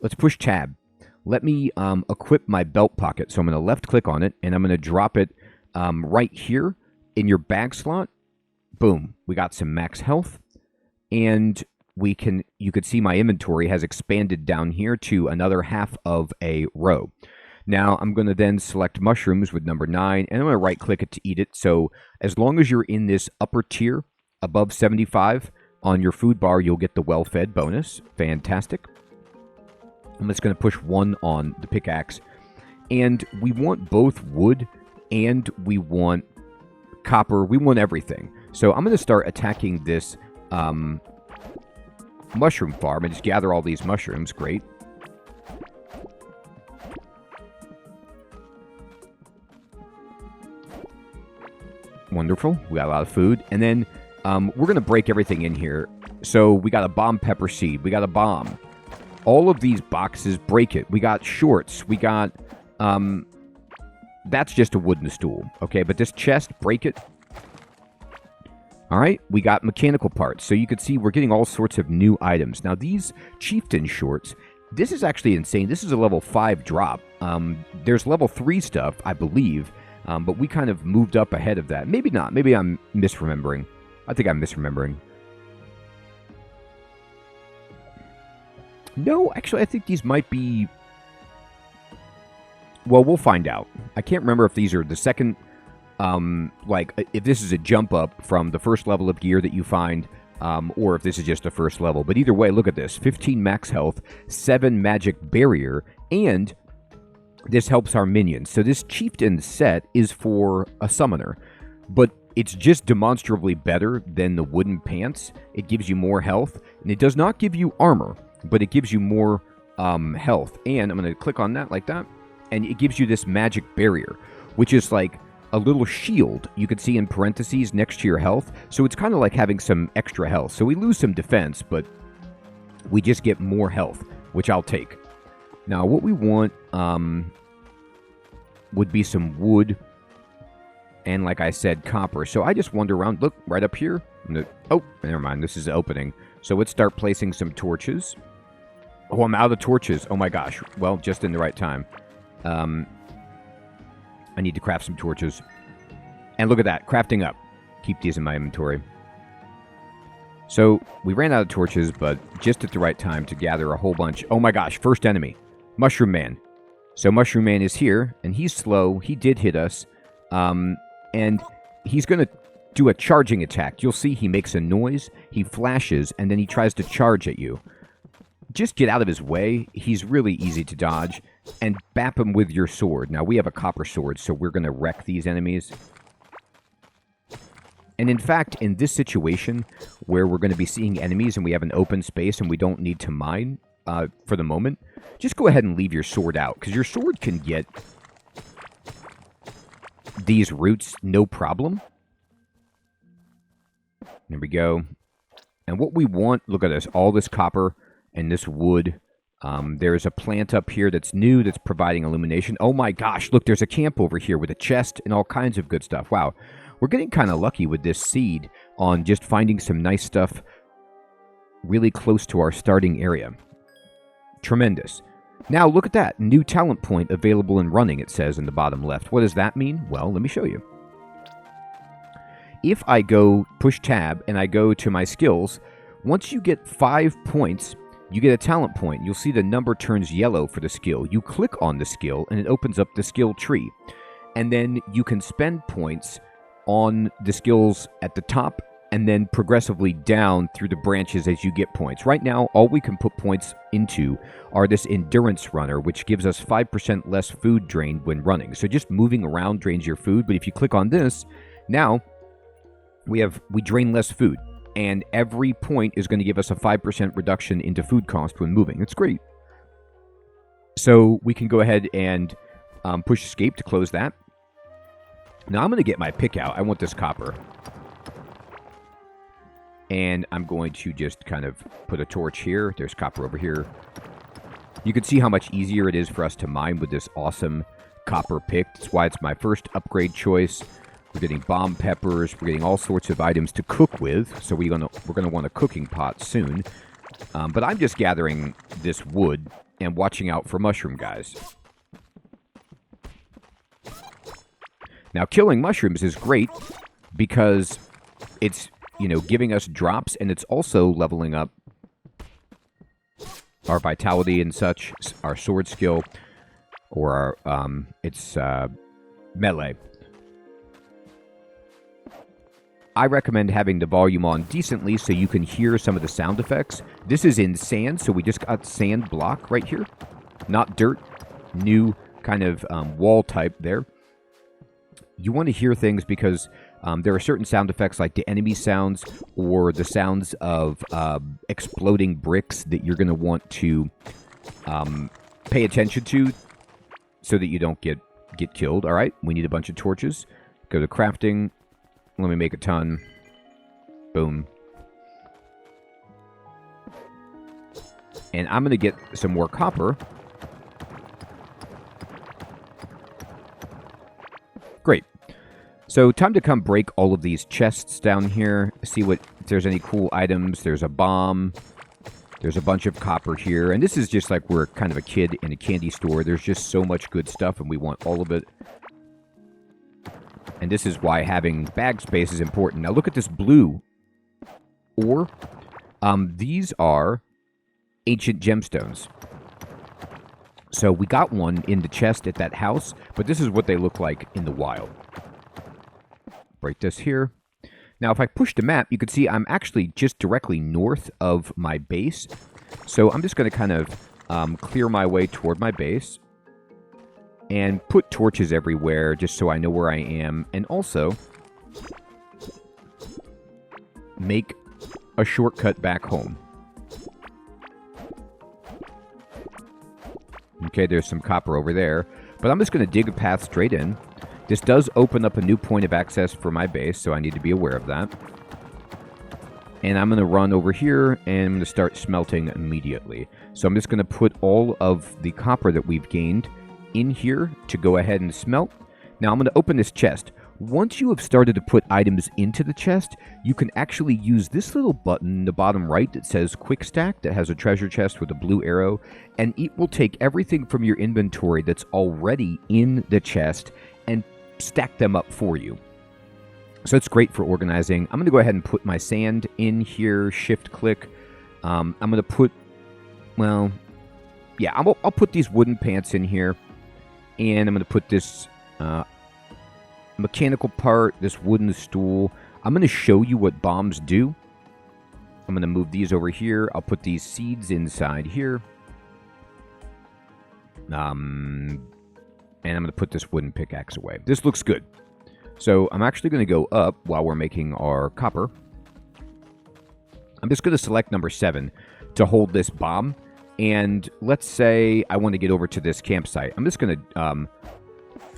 Let's push tab. Let me equip my belt pocket. So I'm going to left click on it, and I'm going to drop it right here in your bag slot. Boom. We got some max health. And you could see my inventory has expanded down here to another half of a row. Now I'm going to then select mushrooms with number 9, and I'm going to right click it to eat it. So as long as you're in this upper tier above 75 on your food bar, you'll get the well-fed bonus. Fantastic. I'm just going to push 1 on the pickaxe. And we want both wood and we want copper. We want everything. So I'm going to start attacking this mushroom farm and just gather all these mushrooms. Great. Wonderful. We got a lot of food. And then we're going to break everything in here. So we got a bomb pepper seed. We got a bomb. All of these boxes, break it. We got shorts. We got... that's just a wooden stool. Okay, but this chest, break it. All right, we got mechanical parts. So you can see we're getting all sorts of new items. Now, these chieftain shorts, this is actually insane. This is a level 5 drop. There's level 3 stuff, I believe, but we kind of moved up ahead of that. Maybe not. Maybe I'm misremembering. I think I'm misremembering. No, actually, I think these might be... Well, we'll find out. I can't remember if these are the second... like, if this is a jump up from the first level of gear that you find, or if this is just the first level. But either way, look at this. 15 max health, 7 magic barrier, and this helps our minions. So this chieftain set is for a summoner, but it's just demonstrably better than the wooden pants. It gives you more health, and it does not give you armor, but it gives you more health. And I'm going to click on that like that, and it gives you this magic barrier, which is like a little shield you can see in parentheses next to your health. So it's kind of like having some extra health. So we lose some defense, but we just get more health, which I'll take. Now, what we want would be some wood and, like I said, copper. So I just wander around. Look, right up here. Oh, never mind. This is the opening. So let's start placing some torches. Oh, I'm out of torches. Oh, my gosh. Well, just in the right time. I need to craft some torches. And look at that. Crafting up. Keep these in my inventory. So we ran out of torches, but just at the right time to gather a whole bunch. Oh, my gosh. First enemy. Mushroom Man. So Mushroom Man is here, and he's slow. He did hit us. And he's going to do a charging attack. You'll see he makes a noise, he flashes, and then he tries to charge at you. Just get out of his way. He's really easy to dodge. And bap him with your sword. Now, we have a copper sword, so we're going to wreck these enemies. And in fact, in this situation, where we're going to be seeing enemies and we have an open space and we don't need to mine for the moment, just go ahead and leave your sword out, because your sword can get these roots no problem. There we go. And what we want, look at this, all this copper and this wood. There's a plant up here that's new that's providing illumination. Oh my gosh, look, there's a camp over here with a chest and all kinds of good stuff. Wow, we're getting kind of lucky with this seed on just finding some nice stuff really close to our starting area. Tremendous. Now, look at that. New talent point available in running, it says in the bottom left. What does that mean? Well, let me show you. If I go push tab and I go to my skills, once you get 5 points, you get a talent point. You'll see the number turns yellow for the skill. You click on the skill and it opens up the skill tree. And then you can spend points on the skills at the top and then progressively down through the branches as you get points. Right now, all we can put points into are this endurance runner, which gives us 5% less food drained when running. So just moving around drains your food, but if you click on this, now we drain less food, and every point is going to give us a 5% reduction into food cost when moving. It's great. So we can go ahead and push escape to close that. Now I'm going to get my pick out. I want this copper. And I'm going to just kind of put a torch here. There's copper over here. You can see how much easier it is for us to mine with this awesome copper pick. That's why it's my first upgrade choice. We're getting bomb peppers. We're getting all sorts of items to cook with. So we're gonna want a cooking pot soon. But I'm just gathering this wood and watching out for mushroom guys. Now, killing mushrooms is great because it's, giving us drops, and it's also leveling up our vitality and such, our sword skill, or our, melee. I recommend having the volume on decently so you can hear some of the sound effects. This is in sand, so we just got sand block right here. Not dirt. New kind of wall type there. You want to hear things because there are certain sound effects like the enemy sounds or the sounds of exploding bricks that you're going to want to pay attention to so that you don't get killed. All right, we need a bunch of torches. Go to crafting. Let me make a ton. Boom. And I'm going to get some more copper. Great. So time to come break all of these chests down here. See if there's any cool items. There's a bomb. There's a bunch of copper here. And this is just like we're kind of a kid in a candy store. There's just so much good stuff, and we want all of it. And this is why having bag space is important. Now look at this blue ore. These are ancient gemstones. So we got one in the chest at that house, but this is what they look like in the wild. Break this here. Now if I push the map, you can see I'm actually just directly north of my base. So I'm just going to kind of clear my way toward my base and put torches everywhere just so I know where I am. And also make a shortcut back home. Okay, there's some copper over there. But I'm just going to dig a path straight in. This does open up a new point of access for my base, so I need to be aware of that. And I'm going to run over here, and I'm going to start smelting immediately. So I'm just going to put all of the copper that we've gained in here to go ahead and smelt. Now I'm going to open this chest. Once you have started to put items into the chest, you can actually use this little button in the bottom right that says Quick Stack, that has a treasure chest with a blue arrow, and it will take everything from your inventory that's already in the chest and stack them up for you. So it's great for organizing. I'm going to go ahead and put my sand in here, shift click. I'm going to put, well, yeah, I'll put these wooden pants in here, and I'm going to put this mechanical part, this wooden stool. I'm going to show you what bombs do. I'm going to move these over here. I'll put these seeds inside here. And I'm going to put this wooden pickaxe away. This looks good. So I'm actually going to go up while we're making our copper. I'm just going to select number 7 to hold this bomb. And let's say I want to get over to this campsite. I'm just going to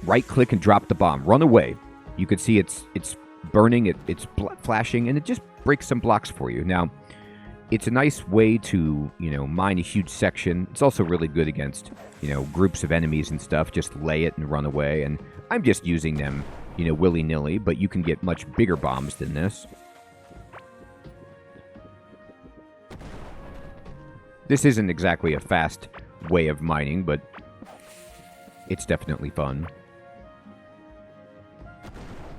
right-click and drop the bomb. Run away. You can see it's burning, it's flashing, and it just breaks some blocks for you. Now, it's a nice way to, mine a huge section. It's also really good against, groups of enemies and stuff. Just lay it and run away. And I'm just using them, willy-nilly, but you can get much bigger bombs than this. This isn't exactly a fast way of mining, but it's definitely fun.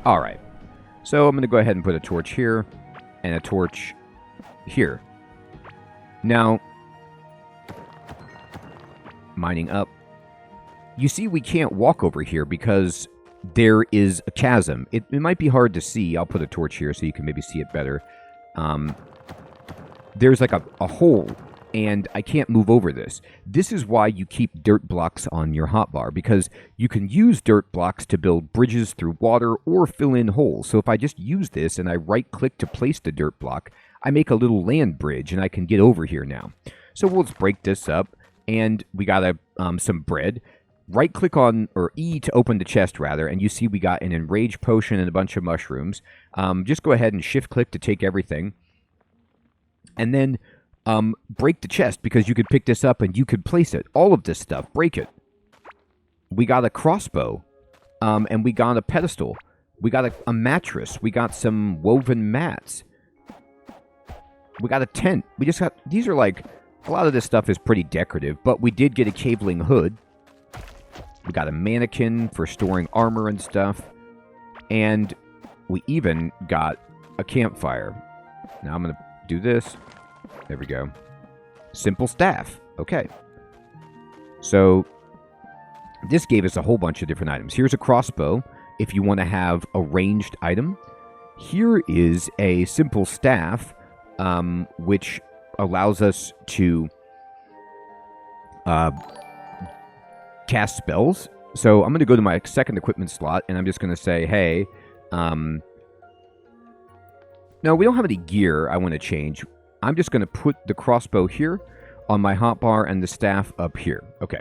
Alright, so I'm going to go ahead and put a torch here, and a torch here. Now, mining up. You see we can't walk over here because there is a chasm. It might be hard to see. I'll put a torch here so you can maybe see it better. There's like a hole, and I can't move over this. This is why you keep dirt blocks on your hotbar, because you can use dirt blocks to build bridges through water or fill in holes. So if I just use this and I right-click to place the dirt block, I make a little land bridge, and I can get over here now. So let's break this up, and we got some bread. Right-click on, or E to open the chest, rather, and you see we got an enraged potion and a bunch of mushrooms. Just go ahead and shift-click to take everything. And then break the chest, because you could pick this up and you could place it. All of this stuff, break it. We got a crossbow, and we got a pedestal. We got a mattress. We got some woven mats. We got a tent. We just got, these are like, a lot of this stuff is pretty decorative, but we did get a caveling hood. We got a mannequin for storing armor and stuff. And we even got a campfire. Now I'm going to do this. There we go. Simple staff. Okay. So this gave us a whole bunch of different items. Here's a crossbow if you want to have a ranged item. Here is a simple staff, which allows us to cast spells. So I'm going to go to my second equipment slot, and I'm just going to say, hey, no, we don't have any gear I want to change. I'm just going to put the crossbow here on my hotbar and the staff up here. Okay.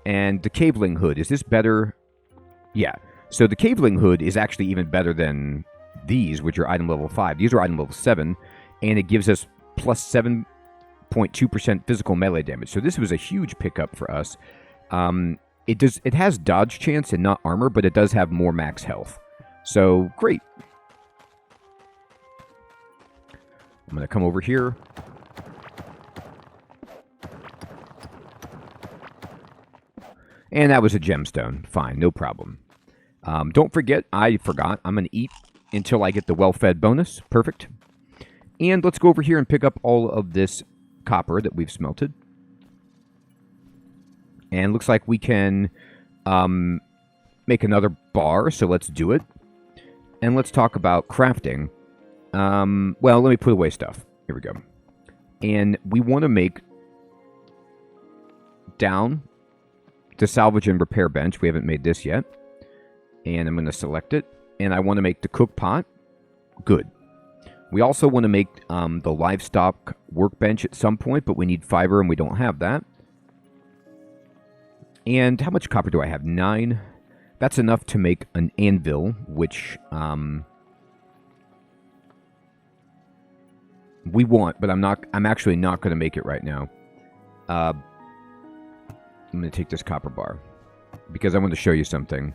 And the caveling hood, is this better? Yeah. So the caveling hood is actually even better than these, which are item level 5. These are item level 7, and it gives us plus 7.2% physical melee damage. So this was a huge pickup for us. It has dodge chance and not armor, but it does have more max health. So great. I'm going to come over here. And that was a gemstone. Fine, no problem. Don't forget, I forgot, I'm going to eat until I get the well-fed bonus. Perfect. And let's go over here and pick up all of this copper that we've smelted. And looks like we can make another bar, so let's do it. And let's talk about crafting. Well, let me put away stuff. Here we go. And we want to make down the salvage and repair bench. We haven't made this yet. And I'm going to select it. And I want to make the cook pot. Good. We also want to make the livestock workbench at some point, but we need fiber and we don't have that. And how much copper do I have? 9. That's enough to make an anvil, which we want, but I'm actually not going to make it right now. I'm going to take this copper bar because I want to show you something.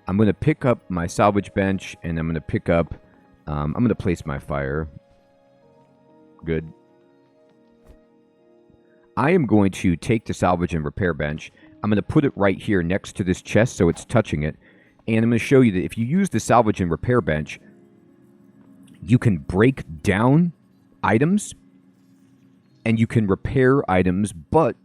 I'm going to pick up my salvage bench, and I'm going to pick up... I'm going to place my fire. Good. I am going to take the salvage and repair bench. I'm going to put it right here next to this chest so it's touching it. And I'm going to show you that if you use the salvage and repair bench, you can break down items and you can repair items, but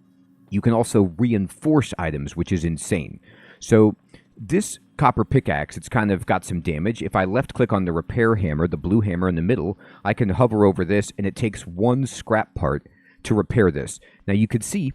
you can also reinforce items, which is insane. So this copper pickaxe, it's kind of got some damage. If I left click on the repair hammer, the blue hammer in the middle, I can hover over this and it takes 1 scrap part to repair this. Now you can see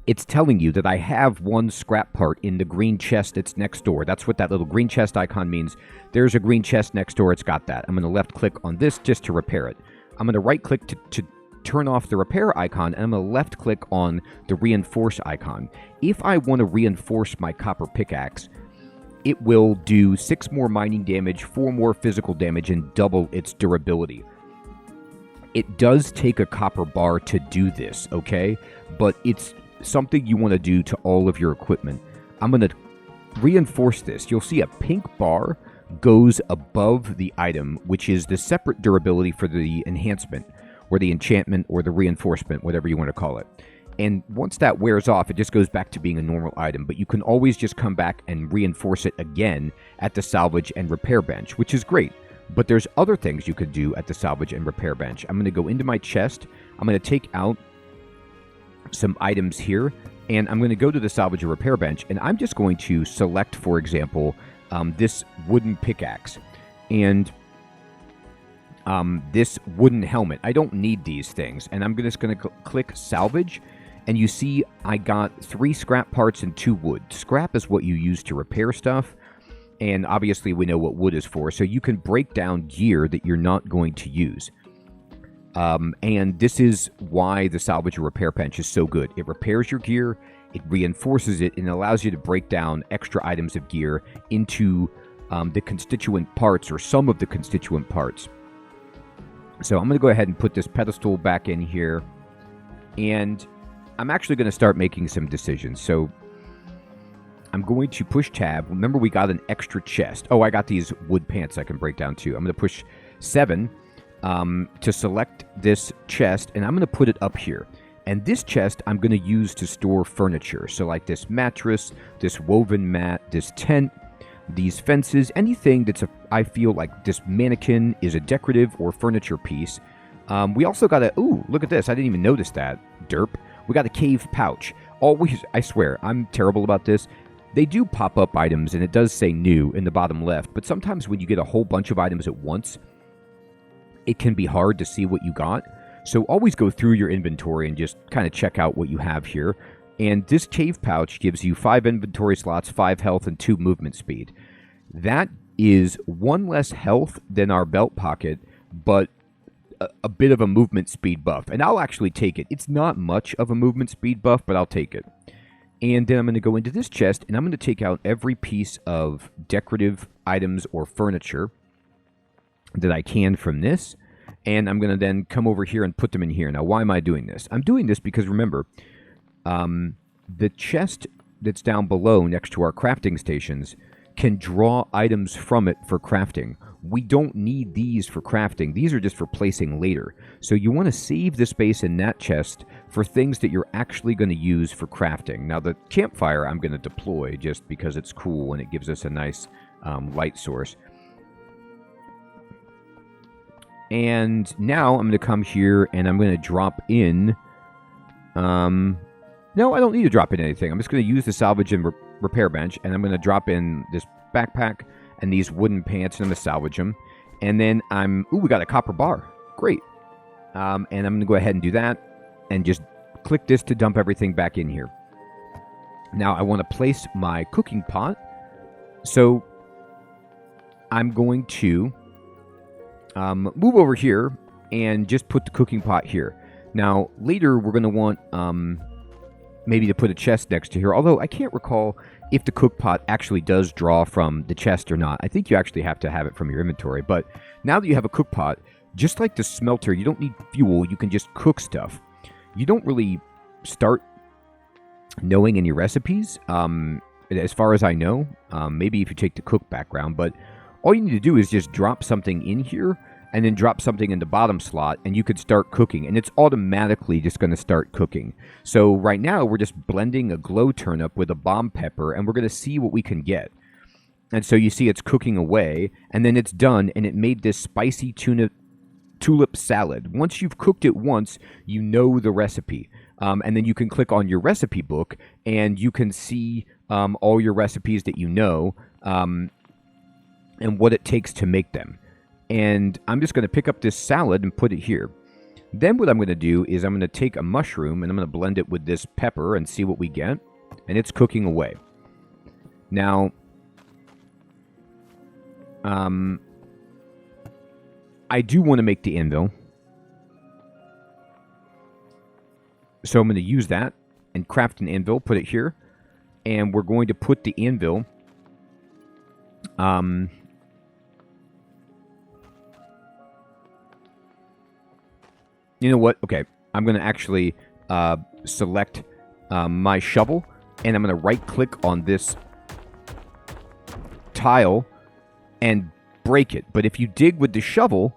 it's telling you that I have 1 scrap part in the green chest that's next door. That's what that little green chest icon means. There's a green chest next door. It's got that. I'm going to left click on this just to repair it. I'm going to right click to turn off the repair icon, and I'm going to left click on the reinforce icon. If I want to reinforce my copper pickaxe, it will do 6 more mining damage, 4 more physical damage, and double its durability. It does take a copper bar to do this, okay? But it's something you want to do to all of your equipment. I'm going to reinforce this. You'll see a pink bar goes above the item, which is the separate durability for the enhancement, or the enchantment, or the reinforcement, whatever you want to call it. And once that wears off, it just goes back to being a normal item. But you can always just come back and reinforce it again at the salvage and repair bench, which is great. But there's other things you could do at the salvage and repair bench. I'm going to go into my chest. I'm going to take out some items here, and I'm going to go to the salvage and repair bench, and I'm just going to select, for example, this wooden pickaxe and this wooden helmet. I don't need these things, and I'm just going to click salvage, and you see I got 3 scrap parts and 2 wood. Scrap is what you use to repair stuff, and obviously we know what wood is for, so you can break down gear that you're not going to use. And this is why the salvage or repair bench is so good. It repairs your gear, it reinforces it, and allows you to break down extra items of gear into the constituent parts, or some of the constituent parts. So I'm going to go ahead and put this pedestal back in here, and I'm actually going to start making some decisions. So I'm going to push tab. Remember, we got an extra chest. Oh, I got these wood pants I can break down too. I'm going to push 7 to select this chest, and I'm going to put it up here. And this chest I'm going to use to store furniture. So like this mattress, this woven mat, this tent, these fences, anything that's I feel like this mannequin is a decorative or furniture piece. We also got a, ooh, look at this. I didn't even notice that. Derp. We got a cave pouch. Always, I swear, I'm terrible about this. They do pop up items, and it does say new in the bottom left, but sometimes when you get a whole bunch of items at once, it can be hard to see what you got. So always go through your inventory and just kind of check out what you have here. And this cave pouch gives you 5 inventory slots, 5 health, and 2 movement speed. That is 1 less health than our belt pocket, but a bit of a movement speed buff. And I'll actually take it. It's not much of a movement speed buff, but I'll take it. And then I'm going to go into this chest, and I'm going to take out every piece of decorative items or furniture that I can from this. And I'm going to then come over here and put them in here. Now, why am I doing this? I'm doing this because, remember, the chest that's down below next to our crafting stations can draw items from it for crafting. we don't need these for crafting. These are just for placing later. So you want to save the space in that chest for things that you're actually going to use for crafting. Now the campfire I'm going to deploy just because it's cool and it gives us a nice light source. And now I'm going to come here and I'm going to drop in... no, I don't need to drop in anything. I'm just going to use the salvage and repair bench, and I'm going to drop in this backpack and these wooden pants, and I'm going to salvage them. And then ooh, we got a copper bar. Great. And I'm going to go ahead and do that, and just click this to dump everything back in here. Now, I want to place my cooking pot. So, I'm going to move over here and just put the cooking pot here. Now, later we're going to want maybe to put a chest next to here, although I can't recall if the cook pot actually does draw from the chest or not. I think you actually have to have it from your inventory, but now that you have a cook pot, just like the smelter, you don't need fuel, you can just cook stuff. You don't really start knowing any recipes, as far as I know, maybe if you take the cook background, but all you need to do is just drop something in here, and then drop something in the bottom slot, and you could start cooking, and it's automatically just going to start cooking. So right now, we're just blending a glow turnip with a bomb pepper, and we're going to see what we can get. And so you see it's cooking away, and then it's done, and it made this spicy tulip salad. Once you've cooked it once, you know the recipe. And then you can click on your recipe book, and you can see all your recipes that you know, and what it takes to make them. And I'm just going to pick up this salad and put it here. Then what I'm going to do is I'm going to take a mushroom and I'm going to blend it with this pepper and see what we get. And it's cooking away. Now, I do want to make the anvil. So I'm going to use that and craft an anvil, put it here. And we're going to put the anvil... You know what? Okay, I'm going to actually select my shovel, and I'm going to right-click on this tile and break it. But if you dig with the shovel,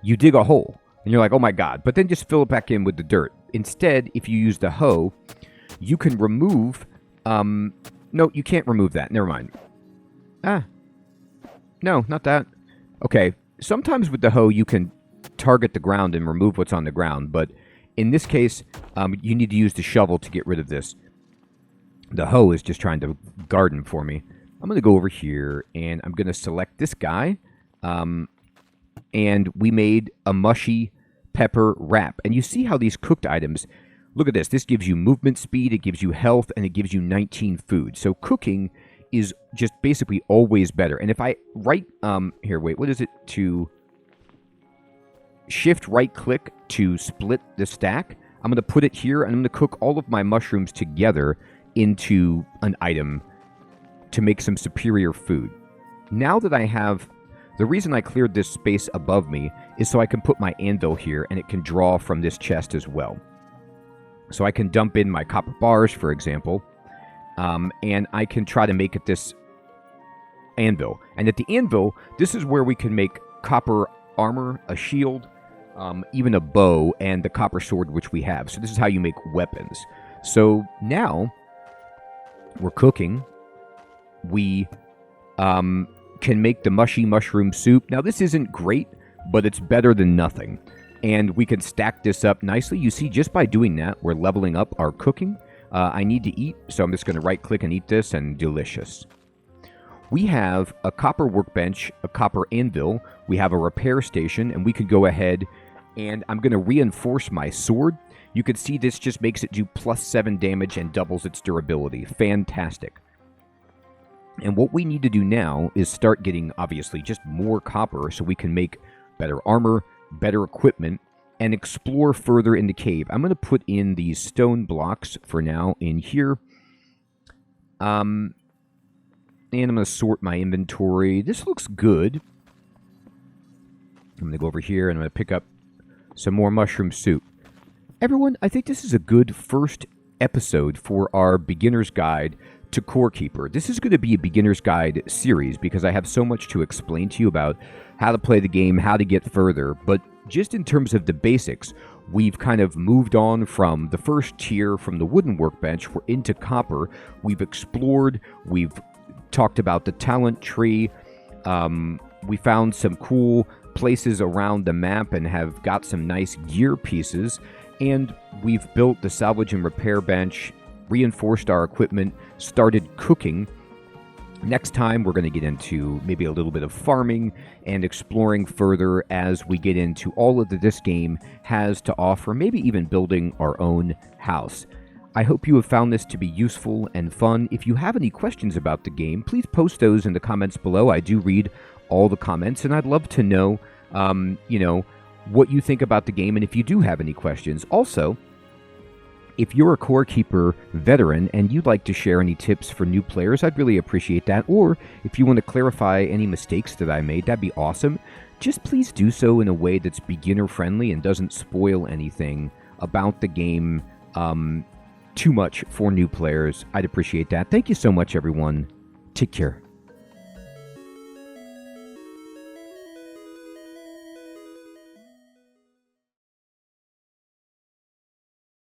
you dig a hole. And you're like, oh my god. But then just fill it back in with the dirt. Instead, if you use the hoe, you can remove... no, you can't remove that. Never mind. No, not that. Okay, sometimes with the hoe, you can target the ground and remove what's on the ground, but in this case, you need to use the shovel to get rid of this. The hoe is just trying to garden for me. I'm going to go over here, and I'm going to select this guy, and we made a mushy pepper wrap. And you see how these cooked items, look at this. This gives you movement speed, it gives you health, and it gives you 19 food. So cooking is just basically always better. And if I here, wait, what is it to... Shift right click to split the stack. I'm going to put it here, and I'm going to cook all of my mushrooms together into an item to make some superior food. Now that I have... The reason I cleared this space above me is so I can put my anvil here, and it can draw from this chest as well. So I can dump in my copper bars, for example, and I can try to make it this anvil. And at the anvil, this is where we can make copper armor, a shield, even a bow, and the copper sword which we have. So this is how you make weapons. So now we're cooking. We can make the mushy mushroom soup. Now this isn't great, but it's better than nothing. And we can stack this up nicely. You see, just by doing that, we're leveling up our cooking. I need to eat, so I'm just going to right click and eat this, and delicious. We have a copper workbench, a copper anvil, we have a repair station, and we could go ahead and I'm going to reinforce my sword. You can see this just makes it do +7 damage and doubles its durability. Fantastic. And what we need to do now is start getting, obviously, just more copper so we can make better armor, better equipment, and explore further in the cave. I'm going to put in these stone blocks for now in here. And I'm going to sort my inventory. This looks good. I'm going to go over here and I'm going to pick up some more mushroom soup. Everyone, I think this is a good first episode for our beginner's guide to Core Keeper. This is going to be a beginner's guide series because I have so much to explain to you about how to play the game, how to get further. But just in terms of the basics, we've kind of moved on from the first tier, from the wooden workbench. We're into copper. We've explored. We've talked about the talent tree. We found some cool places around the map and have got some nice gear pieces. And we've built the salvage and repair bench, reinforced our equipment, started cooking. Next time, we're going to get into maybe a little bit of farming and exploring further as we get into all of that this game has to offer, maybe even building our own house. I hope you have found this to be useful and fun. If you have any questions about the game, please post those in the comments below. I do read all the comments, and I'd love to know, what you think about the game, and if you do have any questions. Also, if you're a Core Keeper veteran and you'd like to share any tips for new players, I'd really appreciate that. Or if you want to clarify any mistakes that I made, that'd be awesome. Just please do so in a way that's beginner-friendly and doesn't spoil anything about the game too much for new players. I'd appreciate that. Thank you so much, everyone. Take care.